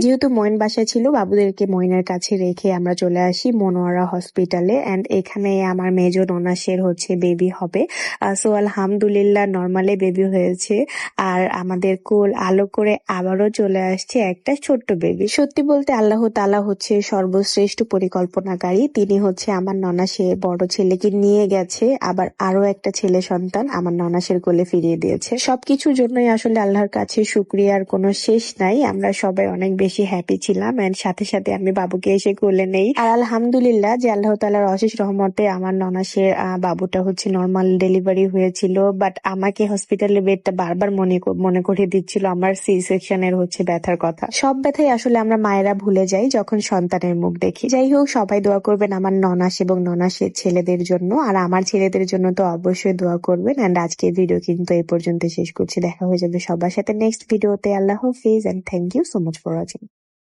যেহেতু মইন বাসায় ছিল, বাবুদেরকে মইনের কাছে রেখে আমরা চলে আসি মনোয়ারা হসপিটালে। এন্ড এখানে আমার মেজো ননাসের বেবি হবে। সো আলহামদুলিল্লাহ নর্মালি বেবি হয়েছে। আর আমাদের কোল আলো করে আবারও চলে আসছে একটা ছোট্ট বেবি। সত্যি বলতে আল্লাহ তাআলা সর্বশ্রেষ্ঠ পরিকল্পনাকারী। তিনি আমার ননাসের বড় ছেলেকে নিয়ে গেছে, আবার আরো একটা ছেলে সন্তান আমার ননাসের কোলে ফিরিয়ে দিয়েছে। সবকিছুর জন্যই আসলে আল্লাহর কাছে শুকরিয়ার কোনো শেষ নাই। আমরা সবাই অনেক বেশি হ্যাপি ছিলাম। এন্ড সাথে সাথে আমি বাবুকে এসে কোলে নেই। আর আলহামদুলিল্লাহ যে আল্লাহ তাআলার অশেষ রহমতে আমার ননাসের বাবুটা নর্মাল ডেলিভারি হয়েছিল। বাট আমাকে হসপিটালের বেডটা বারবার মনে করিয়ে দিচ্ছিল আমার সি সেকশনের ব্যথার কথা। সব ব্যথাই আসলে আমরা মায়েরা ভুলে যাই যখন সন্তানের মুখ দেখি। যাই হোক, সবাই দোয়া করবেন আমার ননাস এবং ননাসের ছেলেদের জন্য, আর আমার ছেলেদের জন্য তো অবশ্যই দোয়া করবেন। এন্ড আজকের ভিডিও কিন্তু এই পর্যন্ত শেষ করছি। দেখা হয়ে যাবে সবার সাথে নেক্সট ভিডিওতে। আল্লাহ হাফিজ and thank you so much for watching.